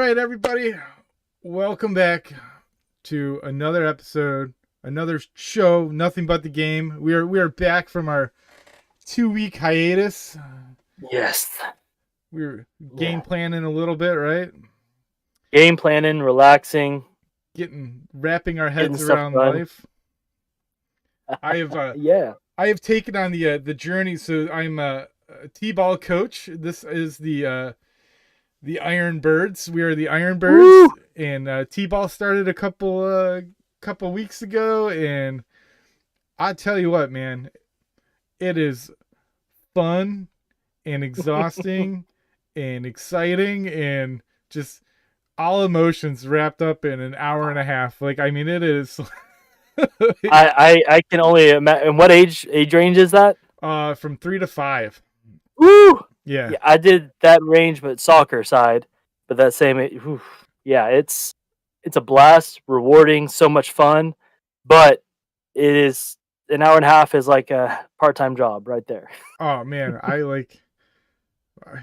right, everybody. Welcome back to another episode, another show, Nothing But the Game. We are back from our 2-week hiatus. Yes. We were game planning a little bit, right? Game planning, relaxing, Wrapping our heads stuff around done. life. I have Yeah. I have taken on the journey. So I'm a T-ball coach. This is the Iron Birds. We are the Iron Birds. Woo! And T-ball started a couple weeks ago, and I tell you what, man, it is fun and exhausting and exciting and just all emotions wrapped up in an hour and a half. Like, I mean, it is. I can only imagine. And what age range is that? From 3 to 5. Woo! Yeah. I did that range, but soccer side. But that same, yeah, it's a blast, rewarding, so much fun. But it is an hour and a half is like a part-time job right there. Oh man, I like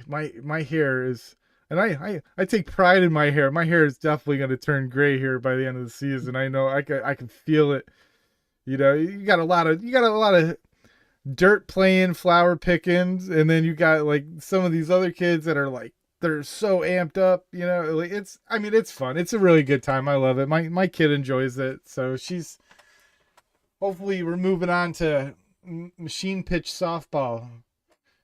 my hair is, and I take pride in my hair. My hair is definitely going to turn gray here by the end of the season. I know I can feel it. You know, you got a lot of dirt playing, flower pickings, and then you got like some of these other kids that are like, they're so amped up, you know. Like, it's fun. It's a really good time. I love it. My kid enjoys it. So hopefully we're moving on to machine pitch softball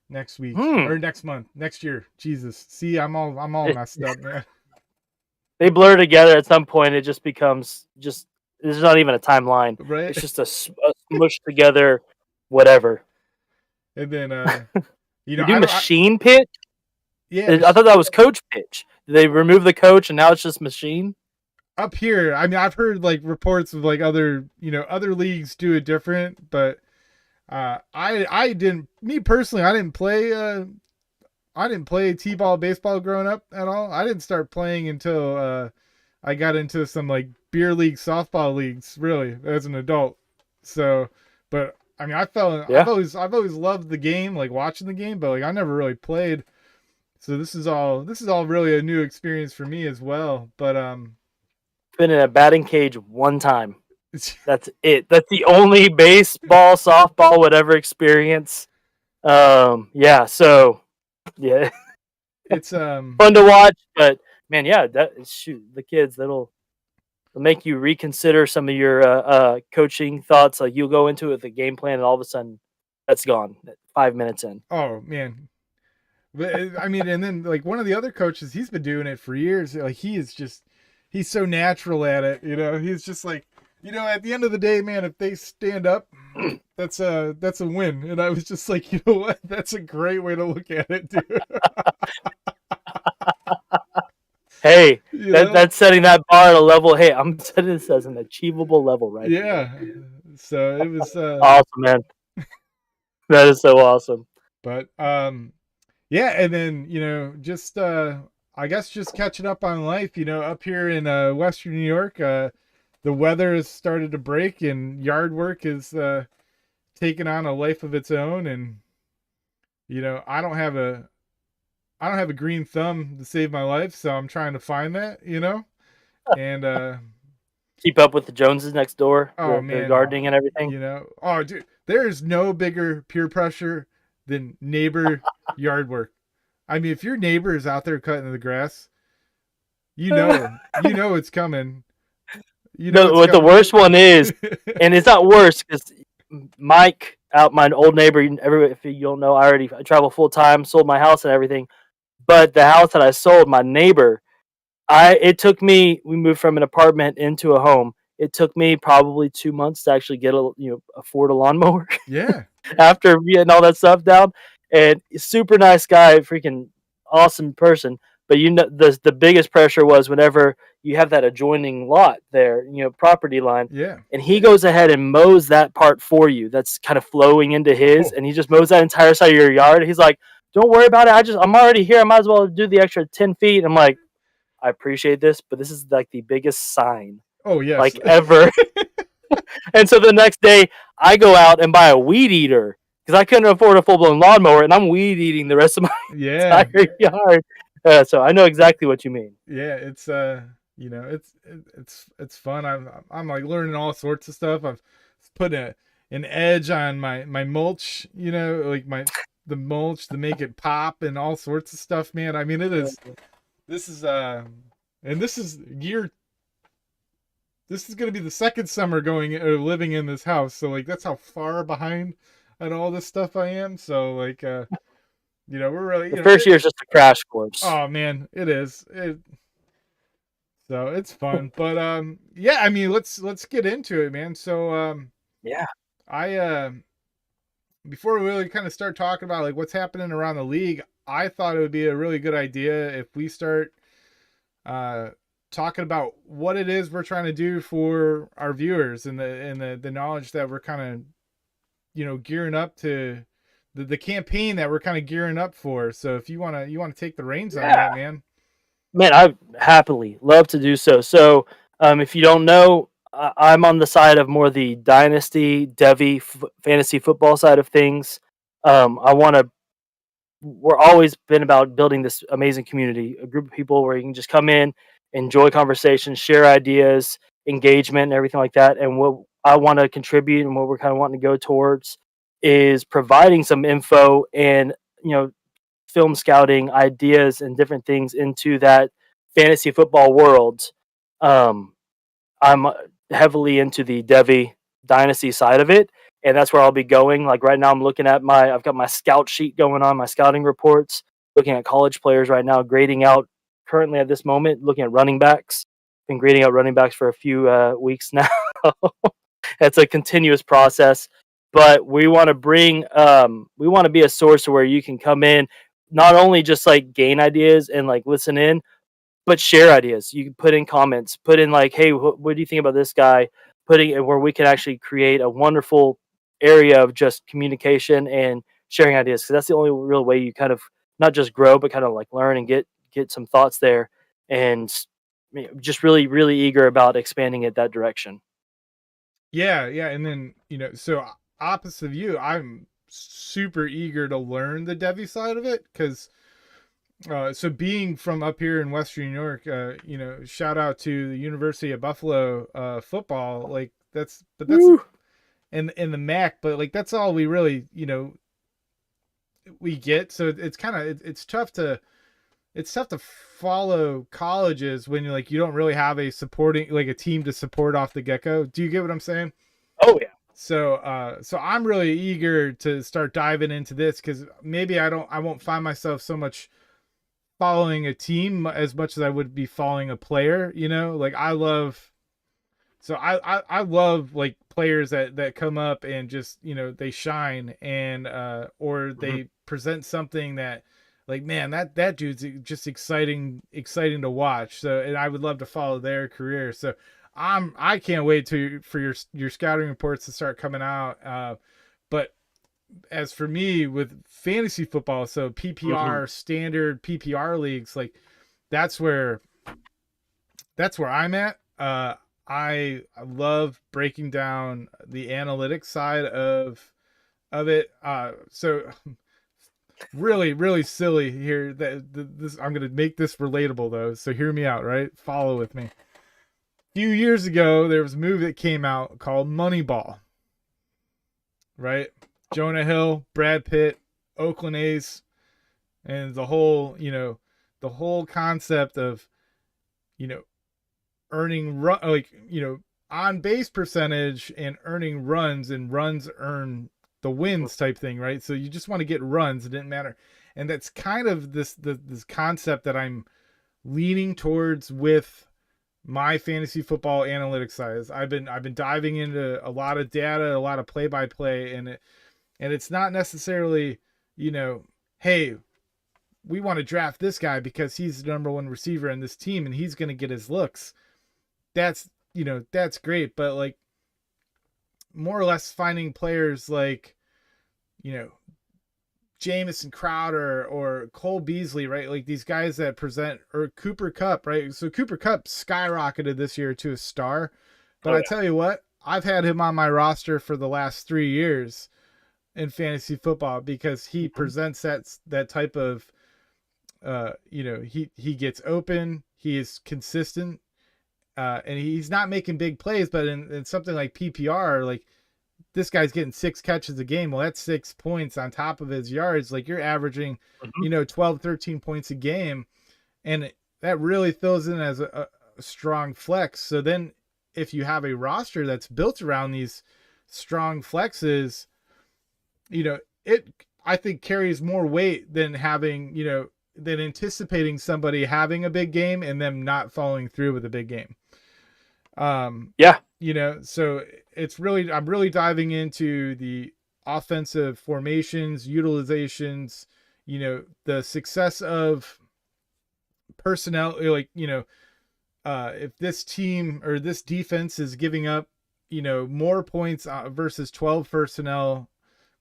next week or next month, next year. Jesus, see, I'm all messed up, man. They blur together at some point. It just becomes there's not even a timeline. Right? It's just a smushed together, whatever. And then you do machine pitch. Yeah, I thought that was coach pitch. Did they remove the coach and now it's just machine? Up here, I mean, I've heard like reports of like other leagues do it different, but I didn't. Me personally, I didn't play T-ball baseball growing up at all. I didn't start playing until I got into some like beer league softball leagues, really, as an adult. So, but I mean, I've always loved the game, like watching the game, but like I never really played. So this is all really a new experience for me as well. But been in a batting cage one time. That's it. That's the only baseball, softball, whatever experience. Yeah. So, yeah, it's fun to watch. But man, yeah, the kids that'll make you reconsider some of your coaching thoughts. Like you'll go into it with a game plan, and all of a sudden, that's gone 5 minutes in. Oh man. But I mean, and then like one of the other coaches, he's been doing it for years. Like he's so natural at it, you know. He's just like, you know, at the end of the day, man, if they stand up, that's a win. And I was just like, you know what? That's a great way to look at it, dude. Hey, that's setting that bar at a level. Hey, I'm setting this as an achievable level, right? Yeah. So it was awesome, man. That is so awesome. But yeah, and then, you know, just I guess just catching up on life, you know, up here in Western New York, the weather has started to break and yard work is taking on a life of its own. And, you know, I don't have a green thumb to save my life, so I'm trying to find that, you know, and keep up with the Joneses next door. Oh man, gardening and everything. You know, oh dude, there is no bigger peer pressure than neighbor yard work. I mean, if your neighbor is out there cutting the grass, you know it's coming. You know what the worst one is, and it's not worse because Mike, my old neighbor, if you don't know, I travel full time, sold my house and everything. But the house that I sold, my neighbor, we moved from an apartment into a home. It took me probably 2 months to actually afford a lawnmower. Yeah. After getting all that stuff down, and super nice guy, freaking awesome person. But you know, the biggest pressure was whenever you have that adjoining lot there, you know, property line. Yeah. And he goes ahead and mows that part for you. That's kind of flowing into his, and he just mows that entire side of your yard. He's like, "Don't worry about it. I'm already here. I might as well do the extra 10 feet." I'm like, I appreciate this, but this is like the biggest sign. Oh yes. Like ever. And so the next day I go out and buy a weed eater because I couldn't afford a full blown lawnmower, and I'm weed eating the rest of my entire yard. So I know exactly what you mean. Yeah, it's it's fun. I'm like learning all sorts of stuff. I've put an edge on my mulch, like the mulch to make it pop and all sorts of stuff, man. I mean, this is and this is gonna be the second summer going or living in this house. So like that's how far behind on all this stuff I am. So like we're really The first year is just a crash course. oh man, it is. So it's fun. But yeah, I mean let's get into it, man. So Yeah. I before we really kind of start talking about like what's happening around the league, I thought it would be a really good idea if we start uh talking about what it is we're trying to do for our viewers and the knowledge that we're kind of gearing up to the campaign that we're kind of gearing up for. So if you want to take the reins on Yeah. that, man. Man, I happily love to do so. So, if you don't know, I'm on the side of more the Dynasty fantasy football side of things. I want to. We're always been about building this amazing community, a group of people where you can just come in, enjoy conversations, share ideas, engagement, and everything like that. And what I want to contribute and what we're kind of wanting to go towards is providing some info and you know film scouting ideas and different things into that fantasy football world. Um, I'm heavily into the Devi Dynasty side of it, and that's where I'll be going. Like right now, I'm looking at I've got my scout sheet going on, my scouting reports, looking at college players right now, grading out currently at this moment, looking at running backs. Been grading out running backs for a few weeks now. It's a continuous process, but we want to we want to be a source where you can come in, not only just like gain ideas and like listen in, but share ideas. You can put in comments, put in like, hey, what do you think about this guy? Putting it where we can actually create a wonderful area of just communication and sharing ideas. Because that's the only real way you kind of not just grow, but kind of like learn and get some thoughts there. And just really, really eager about expanding it that direction. Yeah, yeah, and then so opposite of you, I'm super eager to learn the Devi side of it because so being from up here in Western New York, shout out to the University of Buffalo football. Like that's Woo. in the MAC, but like that's all we really we get. So it's kind of it's tough to follow colleges when you don't really have a supporting like a team to support off the get go. Do you get what I'm saying? Oh yeah. So I'm really eager to start diving into this because maybe I won't find myself so much following a team as much as I would be following a player. Like I love like players that come up and just they shine and or Mhm. they present something that like man that dude's just exciting to watch. So and I would love to follow their career. So I can't wait for your scouting reports to start coming out. But as for me with fantasy football, so Mhm. PPR standard PPR leagues, like that's where I'm at. I love breaking down the analytics side of it. So really, really silly here. This I'm gonna make this relatable though. So hear me out, right? Follow with me. A few years ago, there was a movie that came out called Moneyball, right? Jonah Hill, Brad Pitt, Oakland A's, and the whole concept of you know earning run like on base percentage and earning runs and runs earn the wins type thing, right? So you just want to get runs, it didn't matter. And that's kind of this concept that I'm leaning towards with my fantasy football analytics size. I've been diving into a lot of data, a lot of play by play, and it's not necessarily, hey, we want to draft this guy because he's the number one receiver in this team and he's going to get his looks. That's great, but like more or less finding players like you know Jamison Crowder or Cole Beasley, right? Like these guys that present, or Cooper Kupp, right? So Cooper Kupp skyrocketed this year to a star, but Oh I yeah. tell you what, I've had him on my roster for the last 3 years in fantasy football because he Mhm. presents that type of he gets open, he is consistent, and he's not making big plays, but in something like PPR, like this guy's getting 6 catches a game. Well, that's 6 points on top of his yards. Like you're averaging, 12, 13 points a game. And that really fills in as a strong flex. So then if you have a roster that's built around these strong flexes, it, I think, carries more weight than having, than anticipating somebody having a big game and them not following through with a big game. Yeah. So I'm really diving into the offensive formations, utilizations, the success of personnel, like, if this team or this defense is giving up, more points versus 12 personnel,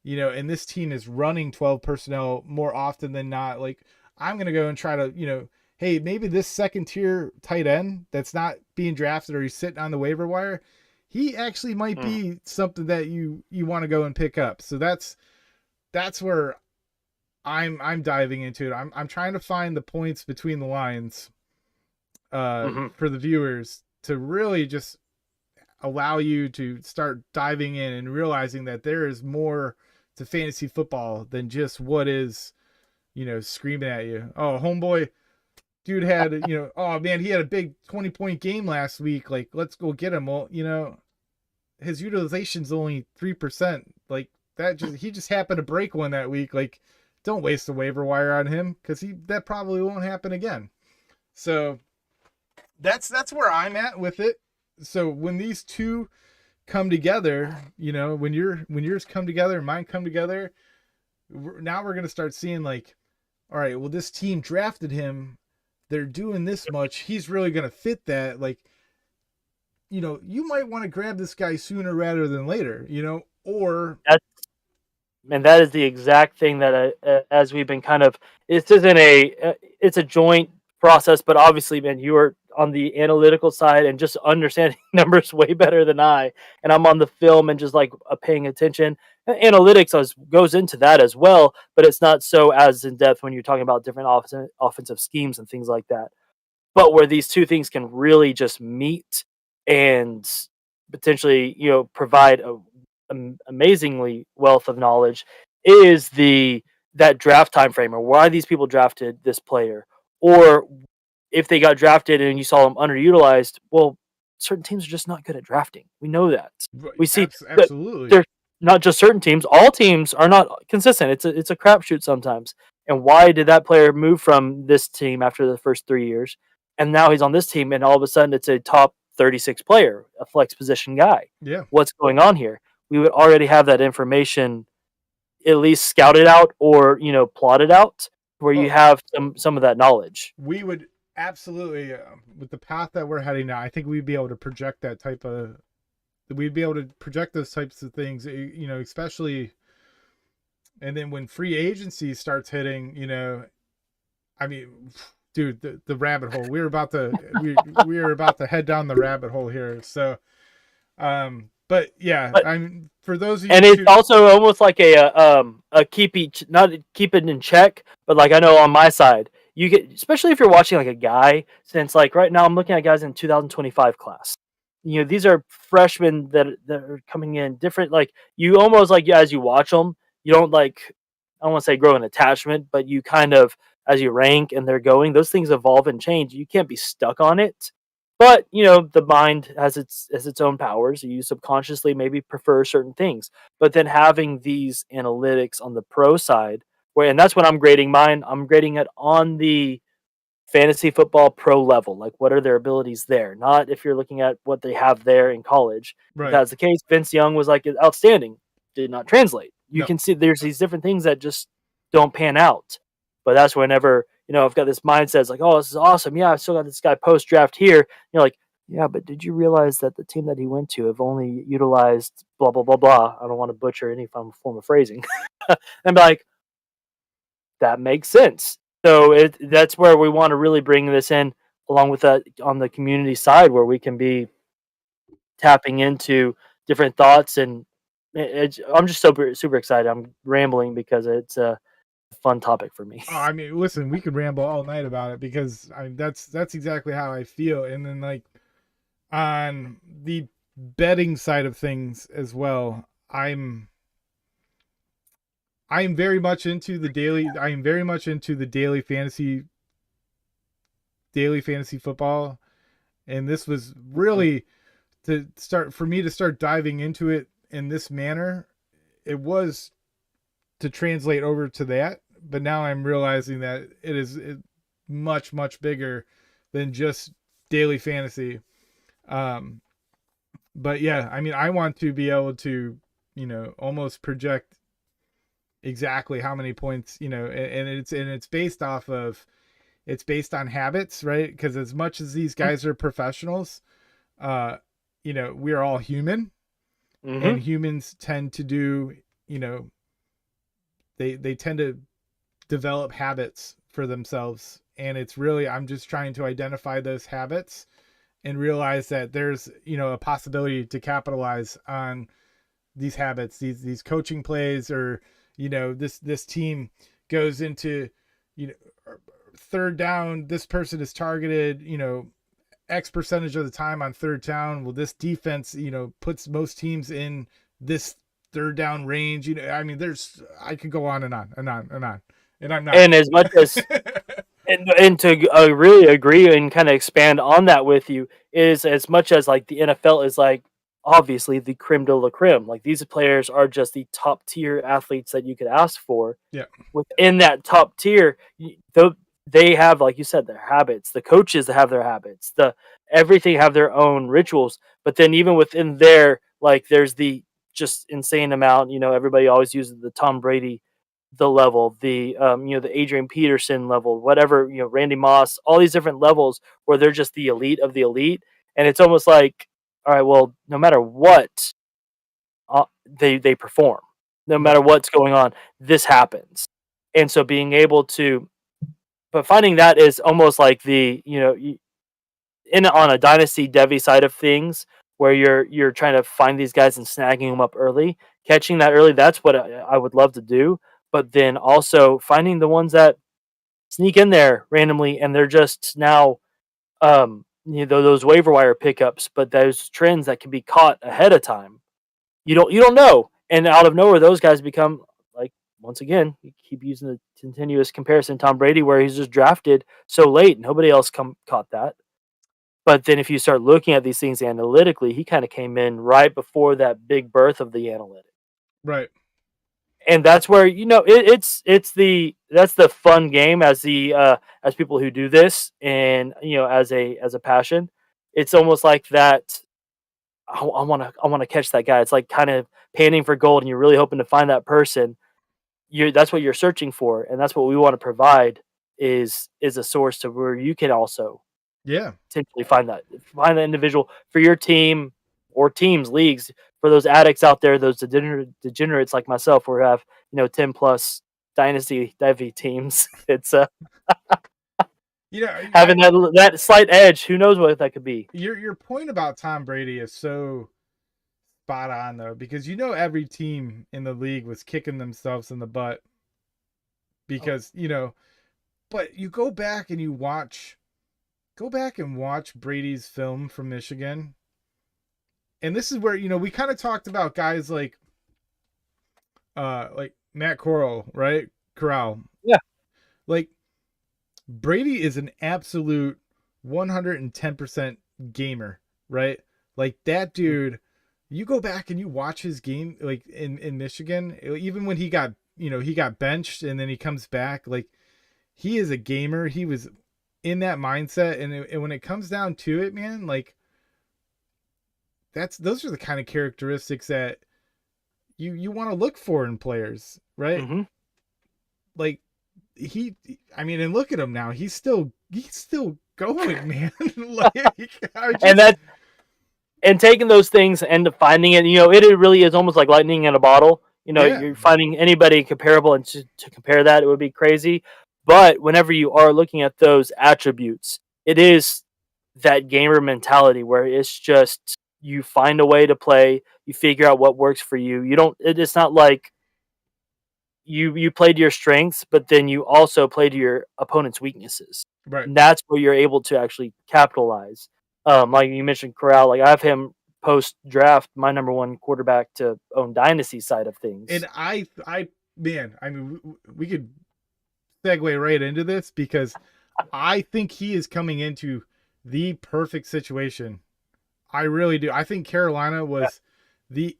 and this team is running 12 personnel more often than not, like I'm going to go and try to, hey, maybe this second tier tight end that's not being drafted or he's sitting on the waiver wire, he actually might be something that you want to go and pick up. So that's where I'm diving into it. I'm trying to find the points between the lines for the viewers to really just allow you to start diving in and realizing that there is more to fantasy football than just what is, screaming at you. Oh, homeboy, dude had, oh man, he had a big 20-point game last week. Like, let's go get him. Well, his utilization's only 3%. Like he just happened to break one that week. Like, don't waste a waiver wire on him because that probably won't happen again. So that's where I'm at with it. So when these two come together, when yours come together and mine come together, now we're going to start seeing like, all right, well, this team drafted him. They're doing this much. He's really going to fit that. Like, you might want to grab this guy sooner rather than later, or. And that is the exact thing that, as we've been kind of, it's a joint process, but obviously, man, you are on the analytical side and just understanding numbers way better than I, and I'm on the film and just like paying attention. Analytics goes into that as well, but it's not so as in depth when you're talking about different offensive schemes and things like that. But where these two things can really just meet and potentially, provide amazingly wealth of knowledge is that draft time frame, or why these people drafted this player, or if they got drafted and you saw them underutilized. Well, certain teams are just not good at drafting. We know that. We see absolutely. They're not just certain teams. All teams are not consistent. It's a crapshoot sometimes. And why did that player move from this team after the first 3 years, and now he's on this team, and all of a sudden it's a top 36 player, a flex position guy? Yeah. What's going on here? We would already have that information at least scouted out or, plotted out, where you have some of that knowledge. We would absolutely, with the path that we're heading now, I think we'd be able to project we'd be able to project those types of things, especially. And then when free agency starts hitting, I mean, dude, the rabbit hole. We were about to head down the rabbit hole here. So, but yeah, I'm for those of you. And it's also almost like a keep it in check, but like I know on my side, you get, especially if you're watching like a guy, since like right now I'm looking at guys in 2025 class. These are freshmen that are coming in different. Like you almost like as you watch them, you don't like, I don't want to say grow an attachment, but you kind of, as you rank and they're going, those things evolve and change. You can't be stuck on it. But the mind has its own powers. You subconsciously maybe prefer certain things. But then having these analytics on the pro side, and that's when I'm grading mine. I'm grading it on the fantasy football pro level. Like, what are their abilities there? Not if you're looking at what they have there in college. Right. If that's the case, Vince Young was like outstanding. Did not translate. You can see there's these different things that just don't pan out. But that's whenever, I've got this mindset, it's like, oh, this is awesome. Yeah, I've still got this guy post draft here. You're like, yeah, but did you realize that the team that he went to have only utilized blah, blah, blah, blah. I don't want to butcher any form of phrasing. And be like, that makes sense. So that's where we want to really bring this in, along with that on the community side, where we can be tapping into different thoughts. And I'm just super, super excited. I'm rambling because it's fun topic for me. Oh, I mean, listen, we could ramble all night about it because that's exactly how I feel. And then like on the betting side of things as well, I'm very much into the daily. I am very much into the daily fantasy football, and this was really for me to start diving into it in this manner. It was to translate over to that, but now I'm realizing that it is much bigger than just daily fantasy. Um, but yeah, I mean, I want to be able to, almost project exactly how many points, and it's based off of it's based on habits, right? Because as much as these guys are professionals, uh, we are all human, and humans tend to do, they tend to develop habits for themselves, and it's really I'm just trying to identify those habits and realize that there's a possibility to capitalize on these habits, these coaching plays, or this team goes into third down, this person is targeted X percentage of the time on third down. Well, this defense puts most teams in this third down range. I mean, I could go on and on and on and on, and I'm not. And as much as and to really agree and kind of expand on that with you is as much as like the NFL is like obviously the creme de la creme. Like these players are just the top tier athletes that you could ask for. Yeah. Within that top tier, they have, like you said, their habits. The coaches have their habits. The everything have their own rituals. But then even within there, like there's the just insane amount. Everybody always uses the Tom Brady the level, the the Adrian Peterson level, whatever, Randy Moss, all these different levels where they're just the elite of the elite, and it's almost like, all right, well, no matter what, they perform, no matter what's going on, this happens, and so being able to, but finding that is almost like the in on a dynasty Devi side of things where you're trying to find these guys and snagging them up early, catching that early. That's what I would love to do. But then also finding the ones that sneak in there randomly and they're just now those waiver wire pickups, but those trends that can be caught ahead of time. You don't know, and out of nowhere those guys become like, once again, you keep using the continuous comparison, Tom Brady, where he's just drafted so late, nobody else caught that. But then if you start looking at these things analytically, he kind of came in right before that big birth of the analytics. Right. And that's where that's the fun game as the as people who do this, and as a passion, it's almost like that. I want to catch that guy. It's like kind of panning for gold, and you're really hoping to find that person. That's what you're searching for, and that's what we want to provide is a source to where you can also potentially find that individual for your team or teams, leagues, for those addicts out there, those degenerates like myself who have 10 plus dynasty Devi teams. It's having that slight edge. Who knows what that could be? Your point about Tom Brady is so spot on though, because every team in the league was kicking themselves in the butt because but you go back and watch Brady's film from Michigan. And this is where, we kind of talked about guys like Matt Corral, right? Corral. Yeah. Like Brady is an absolute 110% gamer, right? Like that dude, you go back and you watch his game like in Michigan, even when he got benched and then he comes back, like he is a gamer. He was in that mindset, and when it comes down to it, man, like those are the kind of characteristics that you want to look for in players, right? Mm-hmm. Like and look at him now. He's still going, man. And taking those things and finding it, it really is almost like lightning in a bottle. You're finding anybody comparable, and to compare that, it would be crazy. But whenever you are looking at those attributes, it is that gamer mentality where it's just you find a way to play, you figure out what works for you. It's not like you play to your strengths, but then you also play to your opponent's weaknesses. Right. And that's where you're able to actually capitalize. Like you mentioned, Corral. Like I have him post draft, my number one quarterback to own dynasty side of things. And man, I mean, we could segue right into this because I think he is coming into the perfect situation. I really do. I think Carolina Yeah. was the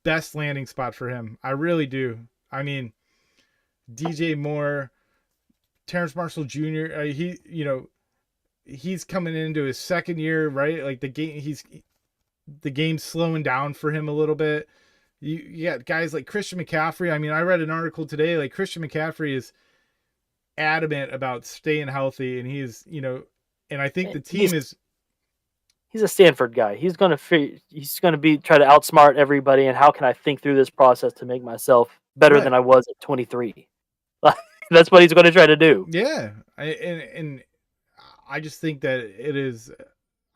best landing spot for him. I really do. I mean, DJ Moore, Terrence Marshall Jr. He's coming into his second year, right? Like the game's slowing down for him a little bit. You got guys like Christian McCaffrey. I mean, I read an article today. Like Christian McCaffrey is adamant about staying healthy, and and I think the team is. He's a Stanford guy. He's gonna be try to outsmart everybody. And how can I think through this process to make myself better than I was at 23? That's what he's going to try to do. Yeah, and I just think that it is.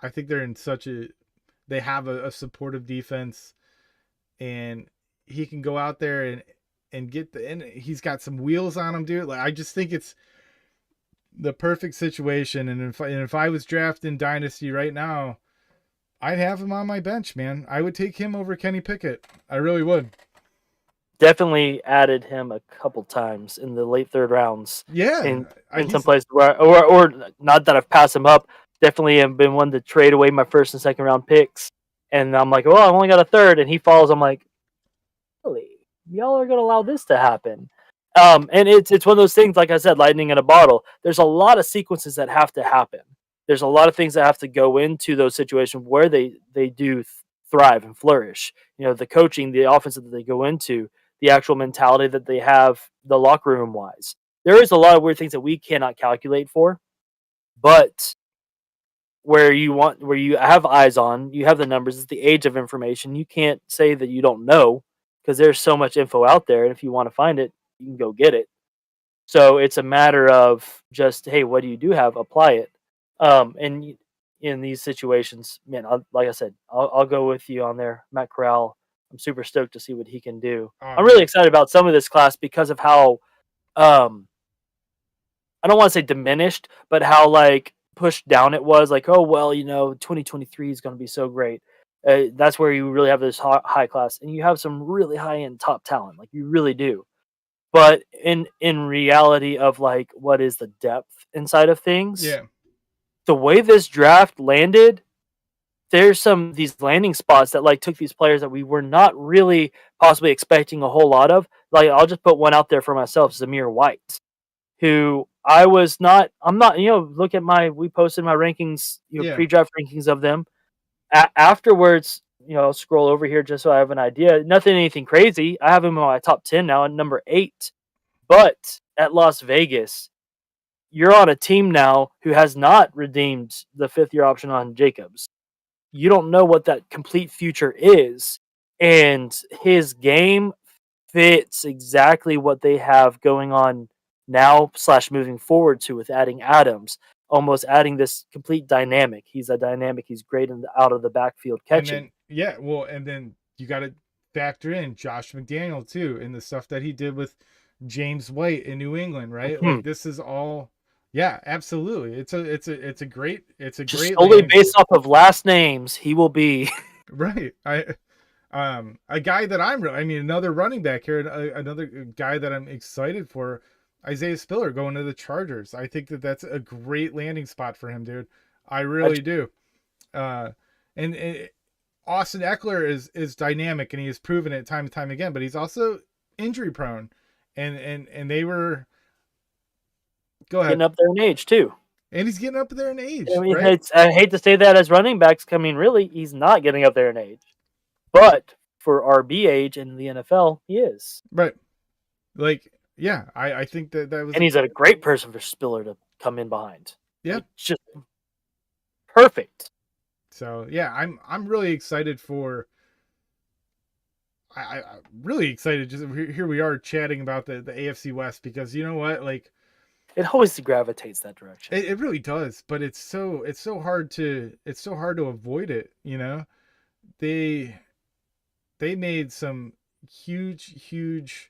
I think they're in such a. They have a supportive defense, and he can go out there and get and he's got some wheels on him, dude. Like I just think it's the perfect situation. And if I was drafting Dynasty right now, I'd have him on my bench, man. I would take him over Kenny Pickett. I really would. Definitely added him a couple times in the late third rounds. Yeah, in some places where, or not that I've passed him up. Definitely have been one to trade away my first and second round picks. And I'm like, well, I've only got a third, and he falls. I'm like, really? Y'all are gonna allow this to happen? And it's one of those things, like I said, lightning in a bottle. There's a lot of sequences that have to happen. There's a lot of things that have to go into those situations where they do thrive and flourish. The coaching, the offense that they go into, the actual mentality that they have, the locker room wise. There is a lot of weird things that we cannot calculate for, but where you have eyes on, you have the numbers, it's the age of information. You can't say that you don't know because there's so much info out there, and if you want to find it, you can go get it. So it's a matter of just, hey, what do you do have? Apply it. And in these situations, man, like I said, I'll go with you on there, Matt Corral. I'm super stoked to see what he can do. I'm really excited about some of this class because of how, I don't want to say diminished, but how like pushed down it was. Like, oh well, 2023 is going to be so great. That's where you really have this high class, and you have some really high end top talent. Like you really do. But in reality of like what is the depth inside of things, yeah, the way this draft landed, there's these landing spots that like took these players that we were not really possibly expecting a whole lot of. Like I'll just put one out there for myself, Zamir White, who I'm not, look at we posted my rankings, pre-draft rankings of them. Afterwards, I'll scroll over here just so I have an idea. Anything crazy. I have him in my top 10 now at number 8. But at Las Vegas, you're on a team now who has not redeemed the 5th-year option on Jacobs. You don't know what that complete future is. And his game fits exactly what they have going on now / moving forward to with adding Adams. Almost adding this complete dynamic. He's a dynamic. He's great out of the backfield catching. And then you got to factor in Josh McDaniel too, and the stuff that he did with James White in New England, right? Mm-hmm. Like this is all, yeah, absolutely. It's a great just solely based off of last names. He will be right. A guy that another running back here, another guy that I'm excited for. Isaiah Spiller going to the Chargers. I think that's a great landing spot for him, dude. I really do. And Austin Eckler is dynamic, and he has proven it time and time again. But he's also injury prone, and they were. Go ahead. Getting up there in age too. And he's getting up there in age. I mean, right? I hate to say that as running backs. I mean, really, he's not getting up there in age, but for RB age in the NFL, he is. Right. Like. Yeah, I think that was... And he's a great person for Spiller to come in behind. Yeah. Like, just perfect. So, yeah, I'm really excited for... I'm really excited. Just here we are chatting about the AFC West because you know what? Like... It always gravitates that direction. It really does, but it's so hard to avoid it, They made some huge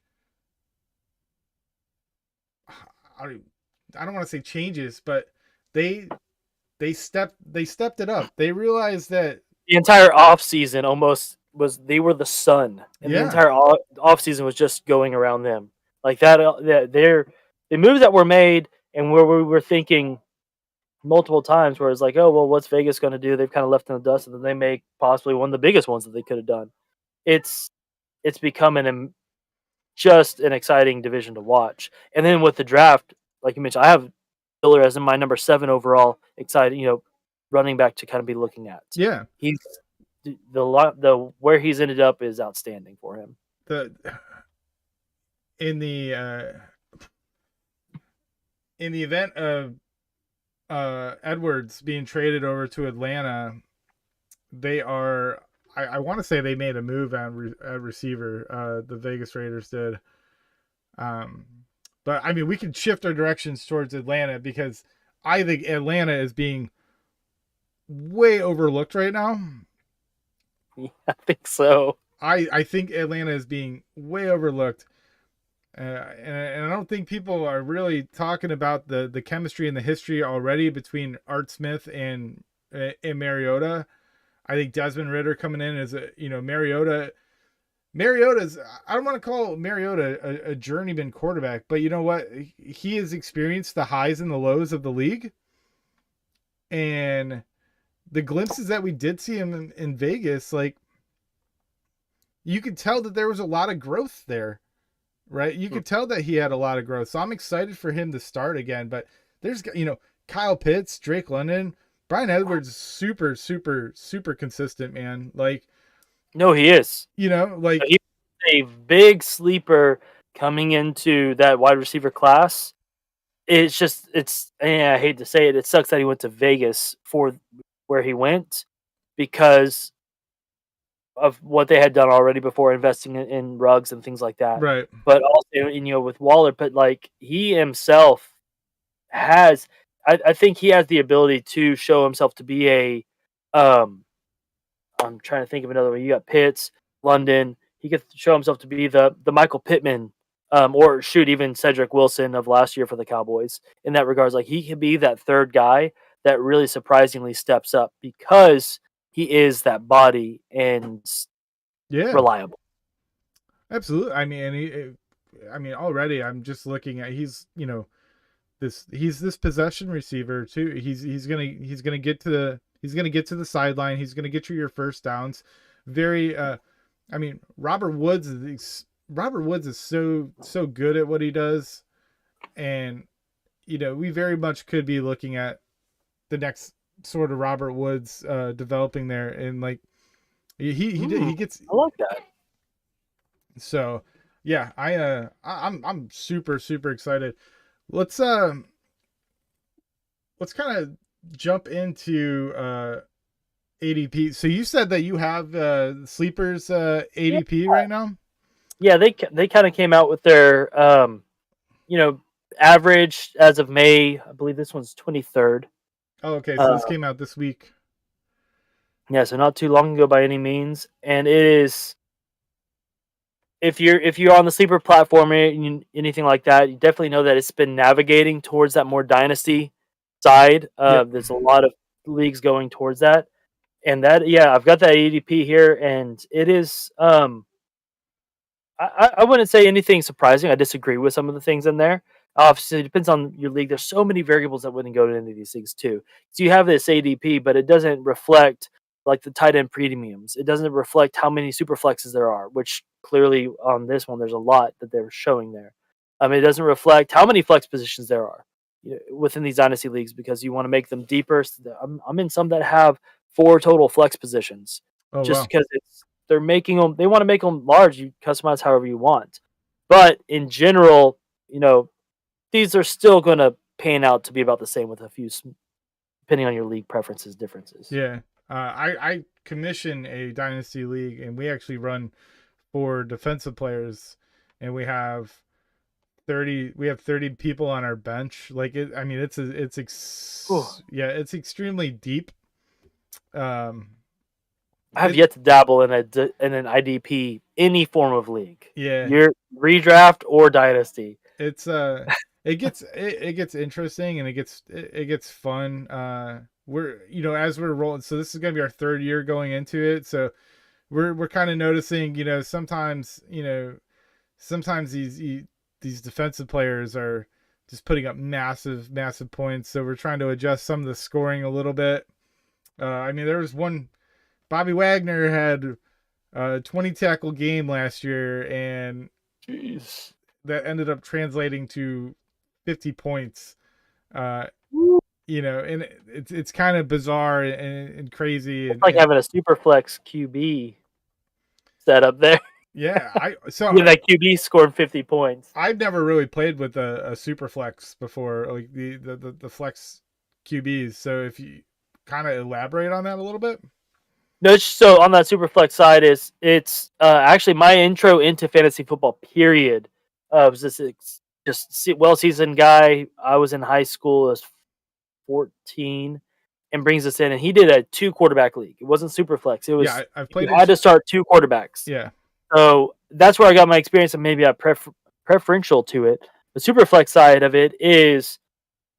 I don't want to say changes, but they they stepped it up. They realized that The entire off season almost was they were the sun, and the yeah, entire off season was just going around them like that. They're the moves that were made, and where we were thinking multiple times, where it's like, oh well, what's Vegas going to do? They've kind of left in the dust, and then they make possibly one of the biggest ones that they could have done. It's it's becoming just an exciting division to watch, and then with the draft, like you mentioned, I have Miller as in my number 7 overall. Excited, running back to kind of be looking at. yeah. He's the where he's ended up is outstanding for him. The in the event of Edwards being traded over to Atlanta, they are. I want to say they made a move at receiver. The Vegas Raiders did. Um, but I mean, we can shift our directions towards Atlanta because I think Atlanta is being way overlooked right now. Yeah, I think so. I think Atlanta is being way overlooked. And I don't think people are really talking about the chemistry and the history already between Art Smith and Mariota. I think Desmond Ritter coming in as Mariota's, I don't want to call Mariota a journeyman quarterback, but you know what? He has experienced the highs and the lows of the league. And the glimpses that we did see him in Vegas, like, you could tell that there was a lot of growth there, right? You could tell that he had a lot of growth. So I'm excited for him to start again. But there's, Kyle Pitts, Drake London, Brian Edwards is super, super, super consistent, man. Like, No, he is. Like, he's a big sleeper coming into that wide receiver class. I hate to say it. It sucks that he went to Vegas for where he went because of what they had done already before investing in rugs and things like that. right. But also, with Waller, but like he himself has, I think he has the ability to show himself to be I'm trying to think of another one. You got Pitts, London. He could show himself to be the Michael Pittman, or shoot, even Cedric Wilson of last year for the Cowboys. In that regards, like he could be that third guy that really surprisingly steps up because he is that body and Yeah, reliable. absolutely. I mean, already I'm just looking at he's this possession receiver too. He's gonna get to the sideline. He's gonna get you your first downs. Very. I mean, Robert Woods is so good at what he does, and we very much could be looking at the next sort of Robert Woods developing there, and like he gets. I like that. So, yeah, I'm super super excited. Let's kind of jump into ADP. So you said that you have sleepers ADP right now. Yeah, they kind of came out with their average as of May. I believe this one's 23rd. Oh, okay. So this came out this week. Yeah, so not too long ago by any means, and it is. If you're on the sleeper platform or anything like that, you definitely know that it's been navigating towards that more dynasty side. Yep. There's a lot of leagues going towards that, and I've got that ADP here, and it is. I wouldn't say anything surprising. I disagree with some of the things in there. Obviously, it depends on your league. There's so many variables that wouldn't go to any of these things too. So you have this ADP, but it doesn't reflect like the tight end premiums. It doesn't reflect how many super flexes there are, which clearly on this one there's a lot that they're showing there. It doesn't reflect how many flex positions there are within these dynasty leagues because you want to make them deeper. So I'm in some that have 4 total flex positions, Oh, just wow. because they want to make them large. You customize however you want, but in general, these are still going to pan out to be about the same with a few, depending on your league preferences, differences. Yeah. I commission a dynasty league, and we actually run for defensive players, and we have 30 people on our bench. Like it's extremely deep. I have yet to dabble in an IDP any form of league. Yeah. Your redraft or dynasty. It's it gets interesting, and it gets fun. We're as we're rolling, so this is gonna be our third year going into it. So we're kind of noticing, sometimes these defensive players are just putting up massive points. So we're trying to adjust some of the scoring a little bit. I mean, there was one. Bobby Wagner had a 20 tackle game last year, and Jeez. that ended up translating to 50 points. Uh, and it's kind of bizarre and crazy, It's like having a super flex QB set up there. yeah. With that QB scored 50 points. I've never really played with a super flex before, like the flex QBs. So if you kind of elaborate on that a little bit. No, so on that super flex side it's actually my intro into fantasy football. Period. Was just well seasoned guy. I was in high school. I was 14, and brings us in, and he did a 2-quarterback league. It wasn't super flex. It was I've played. You had to start 2 quarterbacks. Yeah. So that's where I got my experience, and maybe I preferential to it. The super flex side of it is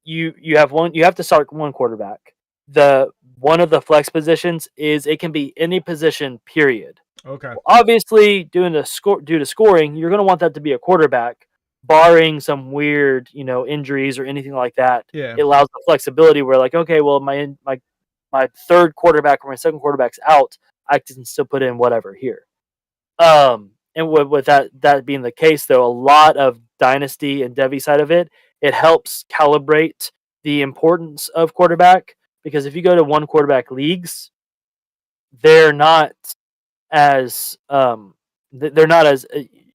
you have one. You have to start 1 quarterback. The one of the flex positions is it can be any position. Period. Okay. Well, obviously, due to scoring, you're going to want that to be a quarterback, barring some weird injuries or anything like that. Yeah. It allows the flexibility where, like, okay, well, my third quarterback or my second quarterback's out, I can still put in whatever here. And with that being the case, though, a lot of dynasty and Devi side of it helps calibrate the importance of quarterback, because if you go to 1 quarterback leagues, they're not as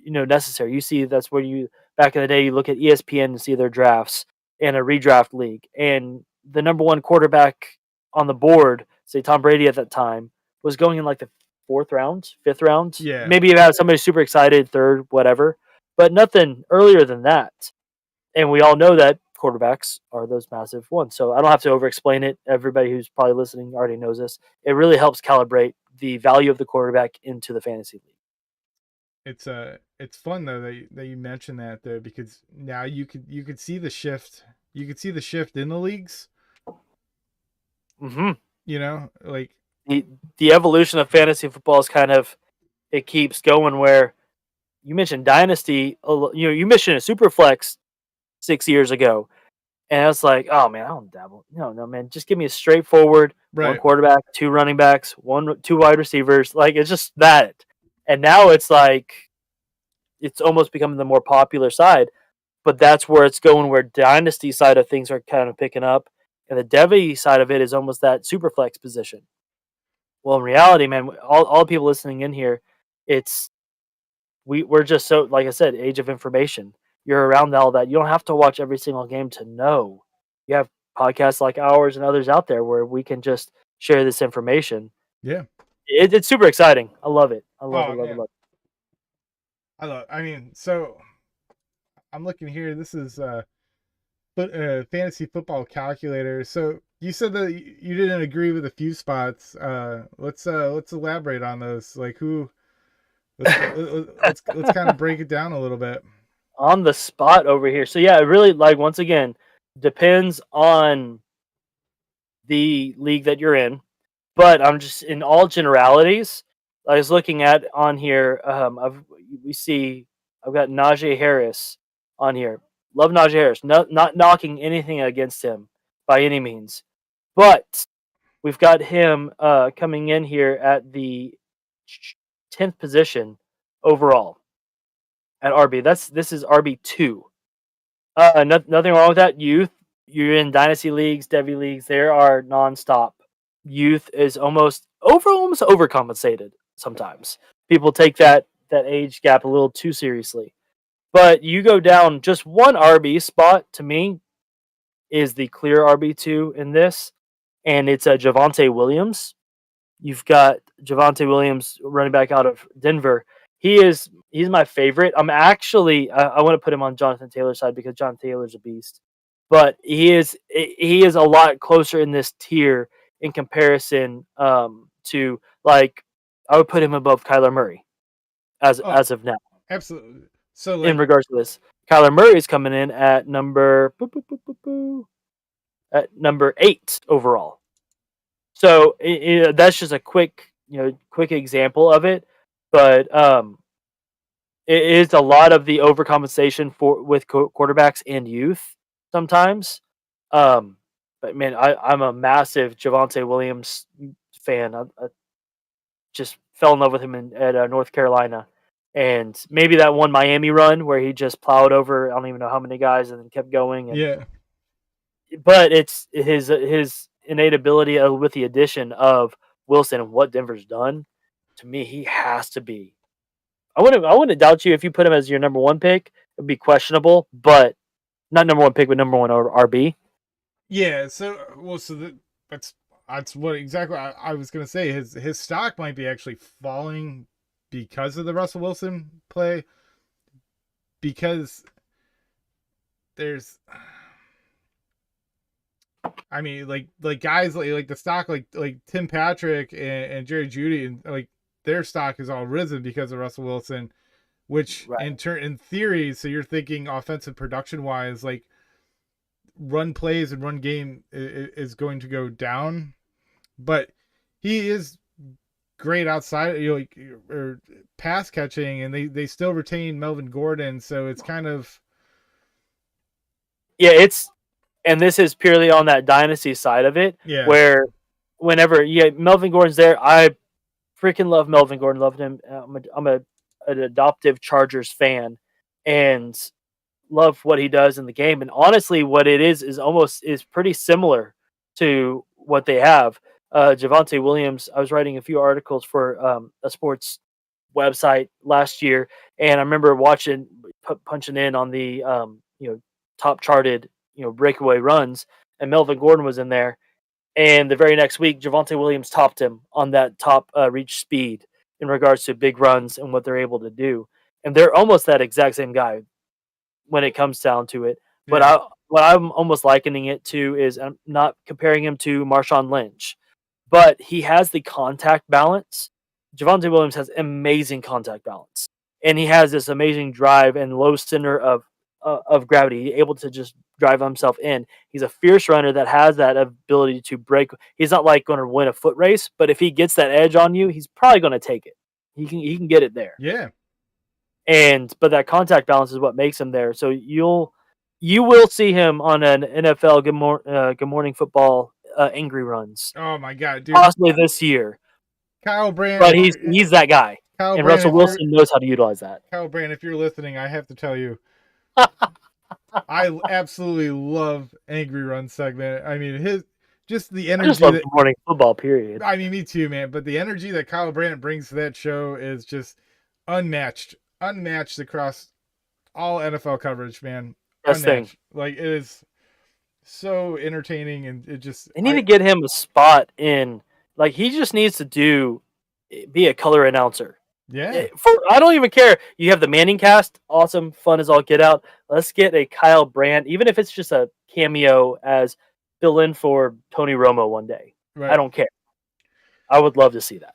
necessary. You see, that's where you back in the day you look at ESPN and see their drafts in a redraft league, and the number 1 quarterback on the board, say Tom Brady at that time, was going in like the 4th round, 5th round. Yeah. Maybe you have somebody super excited, 3rd, whatever, but nothing earlier than that. And we all know that quarterbacks are those massive ones. So I don't have to over explain it. Everybody who's probably listening already knows this. It really helps calibrate the value of the quarterback into the fantasy league. It's fun though that you mentioned that, though, because now you could see the shift. You could see the shift in the leagues. Mm-hmm. Like the evolution of fantasy football is it keeps going. Where you mentioned dynasty, you mentioned a super flex 6 years ago, and it's like, oh man, I don't dabble. No, man, just give me a straightforward 1 quarterback, 2 running backs, 2 wide receivers. Like, it's just that. And now it's like it's almost becoming the more popular side, but that's where it's going. Where dynasty side of things are kind of picking up, and the Devi side of it is almost that super flex position. Well, in reality, man, all people listening in here, we're just so, like I said, age of information. You're around all that. You don't have to watch every single game to know. You have podcasts like ours and others out there where we can just share this information. Yeah. It's super exciting. I love it. I love it. I mean, so I'm looking here. This is fantasy football calculator. So you said that you didn't agree with a few spots. Let's elaborate on those. Like, who? Let's kind of break it down a little bit. On the spot over here. So yeah, it really, like, once again, depends on the league that you're in. But I'm just, in all generalities, I was looking at on here. I've got Najee Harris on here. Love Najee Harris. Not knocking anything against him by any means, but we've got him coming in here at the 10th position overall at RB. This is RB2. Nothing wrong with that. Youth, you're in dynasty leagues, Devi leagues. There are nonstop. Youth is almost overcompensated. Sometimes people take that age gap a little too seriously. But you go down just 1 RB spot, to me, is the clear RB2 in this, and it's a Javonte Williams. You've got Javonte Williams, running back out of Denver. He's my favorite. I'm actually I want to put him on Jonathan Taylor's side because Jonathan Taylor's a beast, but he is a lot closer in this tier in comparison to, like, I would put him above Kyler Murray as of now. Absolutely. So, like, in regards to this, Kyler Murray's coming in at number 8 overall. So that's just a quick example of it, but it is a lot of the overcompensation with quarterbacks and youth sometimes. But man, I'm a massive Javonte Williams fan. I just fell in love with him at North Carolina, and maybe that one Miami run where he just plowed over I don't even know how many guys and then kept going. Yeah. But it's his innate ability with the addition of Wilson and what Denver's done. To me, he has to be. I wouldn't doubt you if you put him as your number one pick. It'd be questionable, but not number one pick, but number one RB. Yeah. So that's what exactly I was gonna say. His stock might be actually falling because of the Russell Wilson play. Because there's, I mean, like guys like the stock like Tim Patrick and Jerry Jeudy, and like their stock is all risen because of Russell Wilson, which Right. in theory, so you're thinking offensive production wise, like run plays and run game is going to go down, but he is great outside, or pass catching, and they still retain Melvin Gordon, so it's kind of And this is purely on that dynasty side of it, yeah. where whenever Melvin Gordon's there, I freaking love Melvin Gordon. Loved him. I'm an adoptive Chargers fan, and love what he does in the game. And honestly, what it is pretty similar to what they have. Javonte Williams. I was writing a few articles for a sports website last year, and I remember punching in on the top charted breakaway runs, and Melvin Gordon was in there. And the very next week, Javonte Williams topped him on that top reach speed in regards to big runs and what they're able to do. And they're almost that exact same guy when it comes down to it. But Yeah. what I'm almost likening it to is I'm not comparing him to Marshawn Lynch, but he has the contact balance. Javonte Williams has amazing contact balance, and he has this amazing drive and low center of gravity, able to just drive himself in. He's a fierce runner that has that ability to break. He's not like going to win a foot race, but if he gets that edge on you, he's probably going to take it. He can get it there. Yeah. But that contact balance is what makes him there. So you will see him on an NFL Good Morning Football angry runs. Oh my god, dude! Possibly this year. Kyle Brandt, but he's that guy, Kyle and Brandt, Russell Wilson knows how to utilize that. Kyle Brandt, if you're listening, I have to tell you, I absolutely love Angry Run segment. I mean, the energy. I just love Good Morning Football. Period. I mean, me too, man. But the energy that Kyle Brandt brings to that show is just unmatched across all NFL coverage, man. Best thing. Like, it is so entertaining, and it just. They need to get him a spot in. Like, he just needs to be a color announcer. Yeah. I don't even care. You have the Manning cast, awesome, fun as all get out. Let's get a Kyle Brandt, even if it's just a cameo as fill in for Tony Romo one day. Right. I don't care. I would love to see that.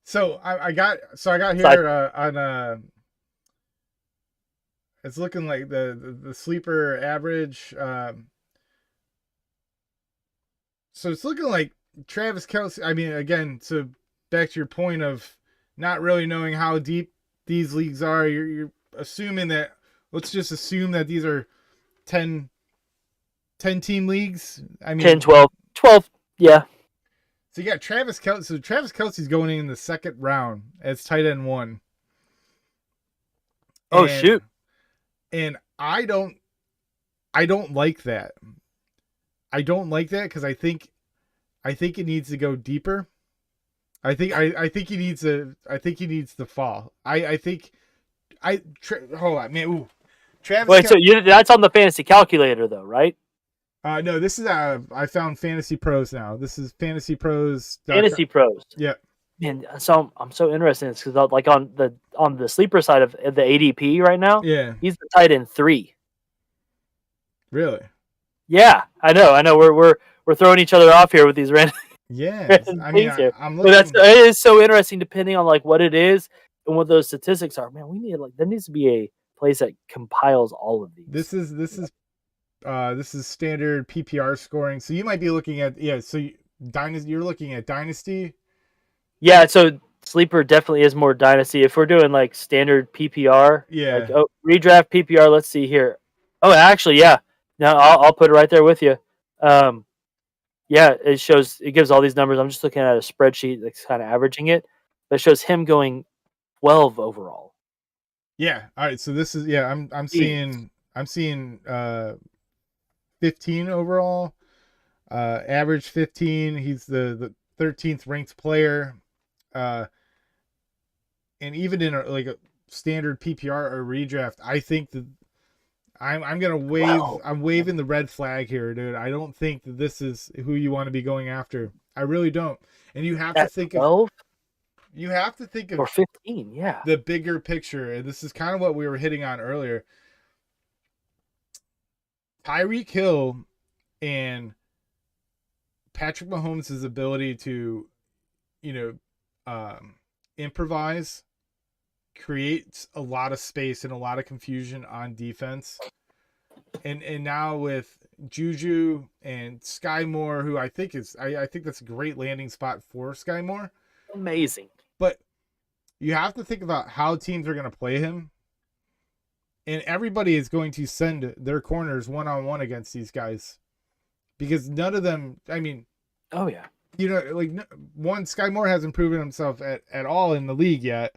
So I got here on it's looking like the sleeper average. So it's looking like Travis Kelce. I mean, again, so back to your point of not really knowing how deep these leagues are. You're assuming that. Let's just assume that these are 10 team leagues. I mean, 10, 12, yeah. So you got Travis Kelce. So Travis Kelce's going in the second round as tight end 1. Oh, shoot. And I don't like that. I don't like that because I think it needs to go deeper. I think he needs to fall. Hold on, man. Ooh. Travis. Wait, so that's on the fantasy calculator though, right? No, this is I found Fantasy Pros now. This is Fantasy Pros. Fantasy Pros. Yeah. Man, so I'm so interested in this because like on the sleeper side of the ADP right now, yeah, he's the tight end 3. Really? Yeah, I know. We're throwing each other off here with these random. Yeah, I mean, I'm looking. But it is so interesting depending on like what it is and what those statistics are. Man, we need there needs to be a place that compiles all of these. This is standard PPR scoring. So you might be looking at Dynasty. You're looking at Dynasty. Yeah, so Sleeper definitely is more Dynasty. If we're doing like standard PPR, Yeah. redraft PPR, let's see here. Oh, actually, yeah. No, I'll put it right there with you. Yeah, it gives all these numbers. I'm just looking at a spreadsheet that's kind of averaging it. That shows him going 12 overall. Yeah. All right. So this is I'm seeing 15 overall. Average 15. He's the 13th ranked player. And even in a standard PPR or redraft, I think that I'm gonna wave. I'm waving the red flag here, dude. I don't think that this is who you want to be going after. I really don't. And you have to think 12? of Or 15, yeah. the bigger picture. And this is kind of what we were hitting on earlier. Tyreek Hill and Patrick Mahomes' ability to, improvise creates a lot of space and a lot of confusion on defense. And now with Juju and Sky Moore, who I think that's a great landing spot for Sky Moore. Amazing. But you have to think about how teams are going to play him. And everybody is going to send their corners one-on-one against these guys. Because none of them, oh yeah. Sky Moore hasn't proven himself at all in the league yet.